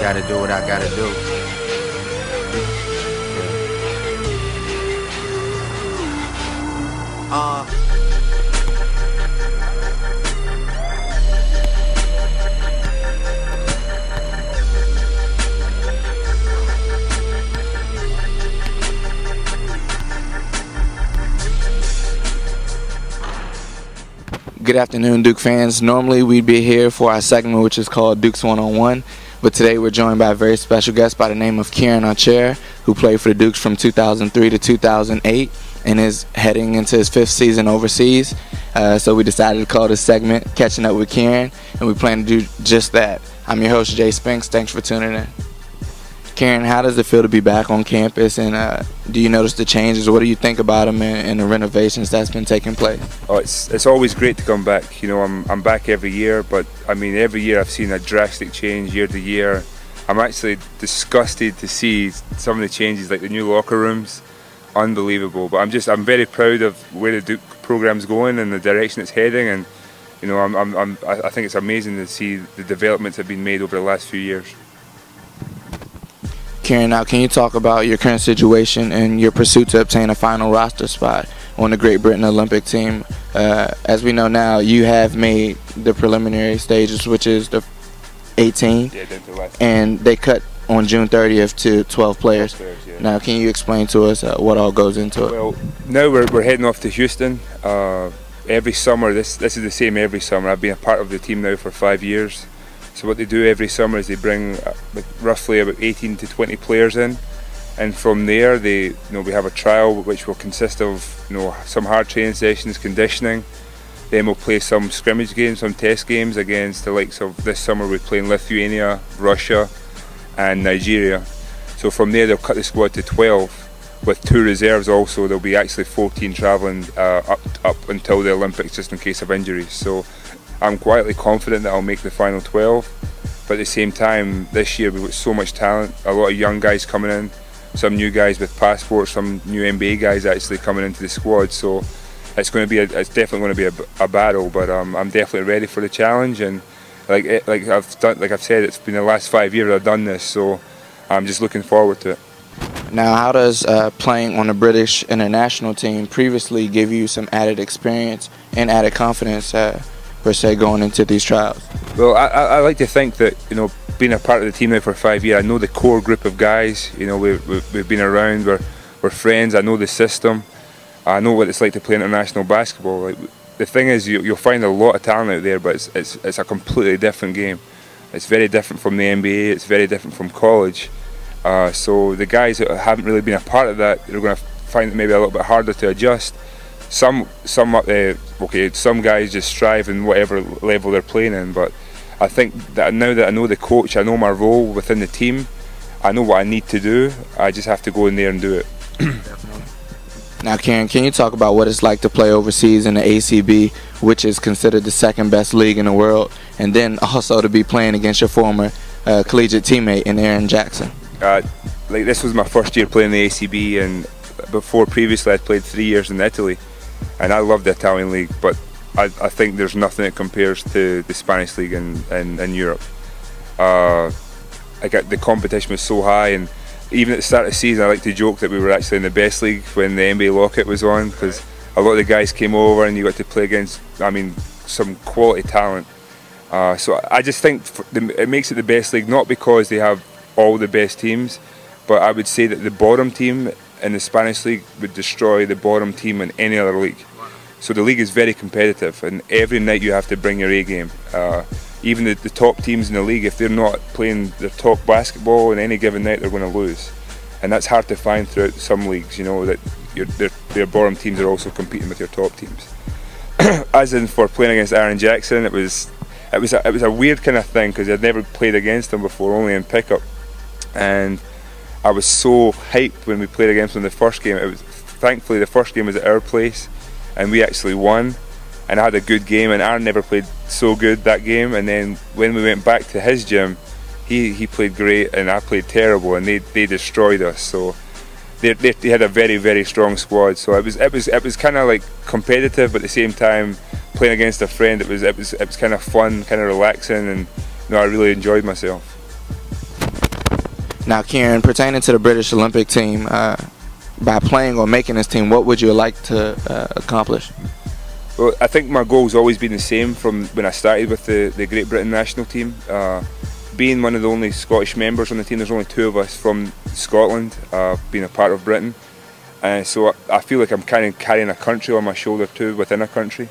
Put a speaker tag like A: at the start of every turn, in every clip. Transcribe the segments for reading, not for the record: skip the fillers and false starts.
A: Gotta do what I gotta do. Good afternoon, Duke fans. Normally we'd be here for our segment which is called Duke's One-on-One, but today we're joined by a very special guest by the name of Kieron Achara, who played for the Dukes from 2003 to 2008 and is heading into his 5th season overseas. So we decided to call this segment Catching Up with Kieron, and we plan to do just that. I'm your host, Jay Spinks. Thanks for tuning in. Kieron, how does it feel to be back on campus, and do you notice the changes? What do you think about them and the renovations that's been taking place?
B: Oh, it's always great to come back. You know, I'm back every year, but I mean every year I've seen a drastic change year to year. I'm actually disgusted to see some of the changes, like the new locker rooms, unbelievable. But I'm very proud of where the Duke program's going and the direction it's heading, and you know I think it's amazing to see the developments that have been made over the last few years.
A: Kieron, now can you talk about your current situation and your pursuit to obtain a final roster spot on the Great Britain Olympic team? As we know now, you have made the preliminary stages, which is the 18, and they cut on June 30th to 12 players. Yeah. Now can you explain to us what all goes into it?
B: Well, now we're heading off to Houston. Every summer, this is the same every summer. I've been a part of the team now for 5 years. So what they do every summer is they bring roughly about 18 to 20 players in, and from there we have a trial which will consist of some hard training sessions, conditioning. Then we'll play some scrimmage games, some test games against the likes of this summer we're playing Lithuania, Russia and Nigeria. So from there they'll cut the squad to 12 with 2 reserves also. There'll be actually 14 travelling up until the Olympics just in case of injuries. So I'm quietly confident that I'll make the final 12, but at the same time this year we've got so much talent, a lot of young guys coming in, some new guys with passports, some new NBA guys actually coming into the squad. So it's definitely going to be a battle, but I'm definitely ready for the challenge, and like I've said, it's been the last 5 years I've done this, so I'm just looking forward to it.
A: Now, how does playing on the British international team previously give you some added experience and added confidence per se going into these trials?
B: Well, I like to think that being a part of the team now for 5 years, I know the core group of guys. We've been around, we're friends. I know the system. I know what it's like to play international basketball. Like, the thing is, you'll find a lot of talent out there, but it's a completely different game. It's very different from the NBA. It's very different from college. So the guys that haven't really been a part of that, they're going to find it maybe a little bit harder to adjust. Some guys just strive in whatever level they're playing in, but I think that now that I know the coach, I know my role within the team, I know what I need to do. I just have to go in there and do it.
A: Definitely. Now, Kieron, can you talk about what it's like to play overseas in the ACB, which is considered the 2nd best league in the world, and then also to be playing against your former collegiate teammate in Aaron Jackson?
B: Like, this was my first year playing the ACB, and previously I'd played 3 years in Italy. And I love the Italian league, but I think there's nothing that compares to the Spanish league in Europe. The competition was so high, and even at the start of the season I like to joke that we were actually in the best league when the NBA lockout was on, because a lot of the guys came over and you got to play against, some quality talent. So I just think it makes it the best league, not because they have all the best teams, but I would say that the bottom team in the Spanish league would destroy the bottom team in any other league. So the league is very competitive, and every night you have to bring your A game. Even the top teams in the league, if they're not playing their top basketball in any given night, they're going to lose. And that's hard to find throughout some leagues, that their bottom teams are also competing with your top teams. As in for playing against Aaron Jackson, it was a weird kind of thing, because I'd never played against him before, only in pickup. And I was so hyped when we played against him the first game. Thankfully the first game was at our place and we actually won, and I had a good game, and Aaron never played so good that game. And then when we went back to his gym, he played great and I played terrible, and they destroyed us. So they had a very, very strong squad. So it was kind of like competitive, but at the same time playing against a friend, it was kind of fun, kind of relaxing, and I really enjoyed myself.
A: Now, Kieron, pertaining to the British Olympic team, by playing or making this team, what would you like to accomplish?
B: Well, I think my goal's always been the same from when I started with the Great Britain national team. Being one of the only Scottish members on the team, there's only 2 of us from Scotland, being a part of Britain. So I feel like I'm kind of carrying a country on my shoulder too, within a country.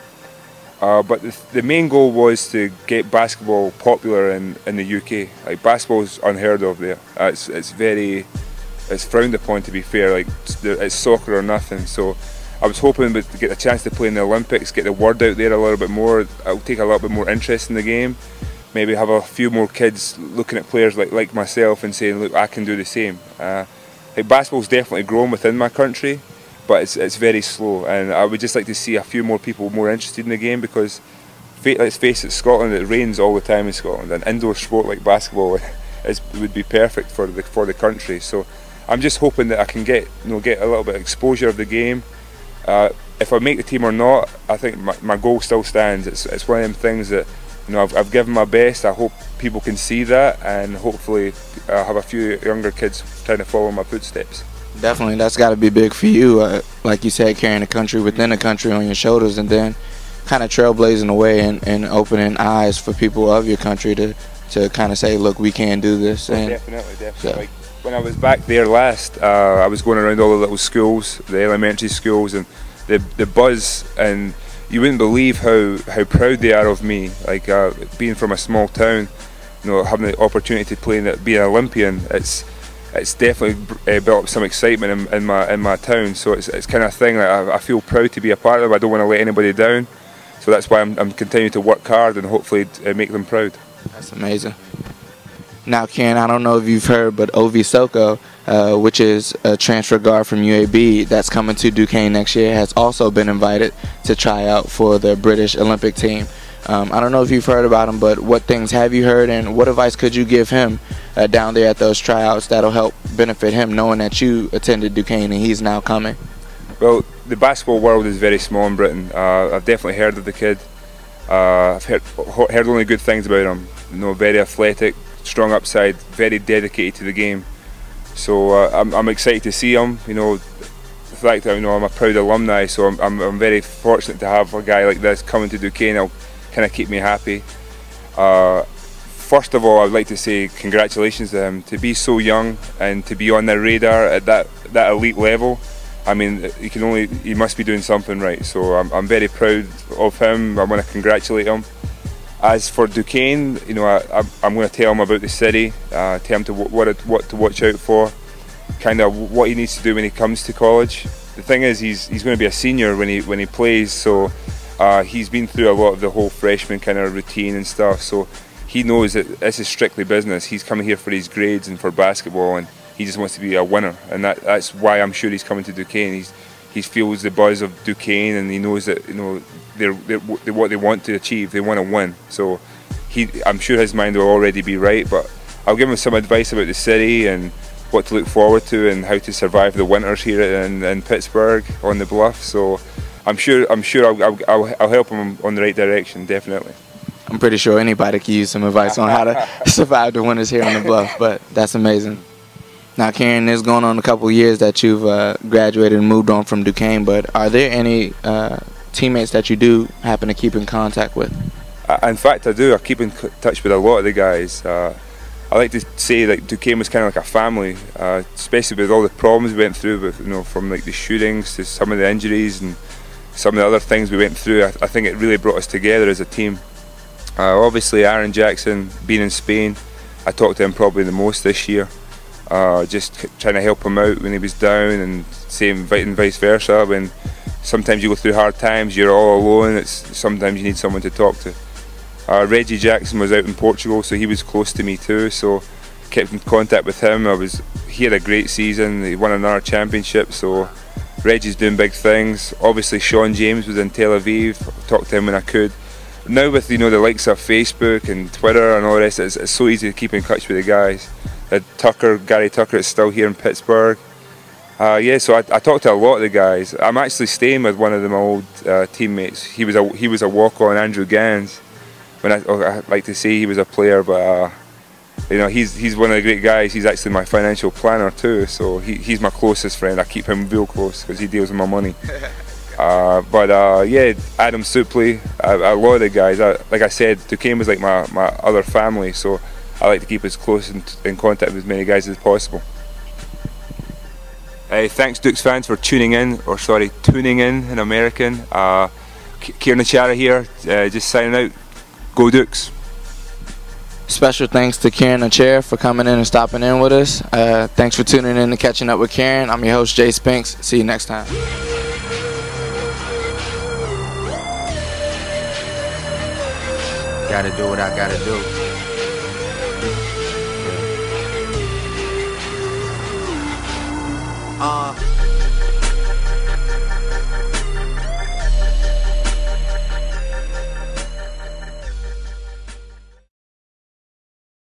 B: But the main goal was to get basketball popular in the UK. Like, basketball is unheard of there. It's frowned upon, to be fair. Like, it's soccer or nothing. So I was hoping to get a chance to play in the Olympics, get the word out there a little bit more. I'll take a little bit more interest in the game. Maybe have a few more kids looking at players like myself and saying, look, I can do the same. Like, basketball's definitely grown within my country, but it's very slow, and I would just like to see a few more people more interested in the game, because let's face it, Scotland, it rains all the time in Scotland, and indoor sport like basketball would be perfect for the country. So I'm just hoping that I can get a little bit of exposure of the game. If I make the team or not, I think my goal still stands. It's one of them things that, you know, I've given my best. I hope people can see that, and hopefully have a few younger kids trying to follow my footsteps.
A: Definitely, that's got to be big for you. Like you said, carrying a country within a country on your shoulders, and then kind of trailblazing the way and opening eyes for people of your country to kind of say, look, we can do this.
B: And definitely. So. Like, when I was back there last, I was going around all the little schools, the elementary schools, and the buzz, and you wouldn't believe how proud they are of me. Like, being from a small town, you know, having the opportunity to play and be an Olympian, it's definitely built up some excitement in my town. So it's kind of a thing that I feel proud to be a part of. I don't want to let anybody down, so that's why I'm continuing to work hard and hopefully make them proud.
A: That's amazing. Now, Ken, I don't know if you've heard, but Ovie Soko, which is a transfer guard from UAB that's coming to Duquesne next year, has also been invited to try out for the British Olympic team. I don't know if you've heard about him, but what things have you heard, and what advice could you give him down there at those tryouts that'll help benefit him, knowing that you attended Duquesne and he's now coming?
B: Well, the basketball world is very small in Britain. I've definitely heard of the kid. I've heard only good things about him. You know, very athletic, strong upside, very dedicated to the game. So I'm excited to see him. You know, the fact that, you know, I'm a proud alumni, so I'm very fortunate to have a guy like this coming to Duquesne. It'll kind of keep me happy. First of all, I'd like to say congratulations to him, to be so young and to be on the radar at that elite level. I mean, he must be doing something right. So I'm very proud of him. I want to congratulate him. As for Duquesne, you know, I'm going to tell him about the city, tell him what to watch out for, kind of what he needs to do when he comes to college. The thing is, he's going to be a senior when he plays, so he's been through a lot of the whole freshman kind of routine and stuff. So he knows that this is strictly business. He's coming here for his grades and for basketball, and he just wants to be a winner. And that's why I'm sure he's coming to Duquesne. He feels the buzz of Duquesne, and he knows that, you know, they're what they want to achieve. They want to win. So I'm sure his mind will already be right. But I'll give him some advice about the city and what to look forward to and how to survive the winters here in Pittsburgh on the Bluff. So I'm sure I'll help him on the right direction, definitely.
A: I'm pretty sure anybody can use some advice on how to survive the winters here on the Bluff, but that's amazing. Now, Kieron, it's going on a couple of years that you've graduated and moved on from Duquesne, but are there any teammates that you do happen to keep in contact with?
B: In fact, I do. I keep in touch with a lot of the guys. I like to say that Duquesne was kind of like a family, especially with all the problems we went through, with, you know, from like the shootings to some of the injuries and some of the other things we went through. I think it really brought us together as a team. Obviously, Aaron Jackson, being in Spain, I talked to him probably the most this year. Just trying to help him out when he was down, and same and vice versa. When sometimes you go through hard times, you're all alone. Sometimes you need someone to talk to. Reggie Jackson was out in Portugal, so he was close to me too. So kept in contact with him. He had a great season. He won another championship. So Reggie's doing big things. Obviously, Sean James was in Tel Aviv. Talked to him when I could. Now with, you know, the likes of Facebook and Twitter and all the rest, it's so easy to keep in touch with the guys. Gary Tucker is still here in Pittsburgh. Yeah, so I talked to a lot of the guys. I'm actually staying with one of my old teammates. He was a walk-on, Andrew Gans. When I like to say he was a player, but you know, he's one of the great guys. He's actually my financial planner too, so he's my closest friend. I keep him real close because he deals with my money. Yeah, Adam Supley, a lot of the guys. Like I said, Duquesne was like my other family, so I like to keep as close in contact with as many guys as possible. Thanks Dukes fans for tuning in in American. Kieron Achara here, just signing out. Go Dukes!
A: Special thanks to Kieron Achara for coming in and stopping in with us. Thanks for tuning in and catching up with Kieron. I'm your host, Jay Spinks. See you next time.
C: Gotta do what I gotta do.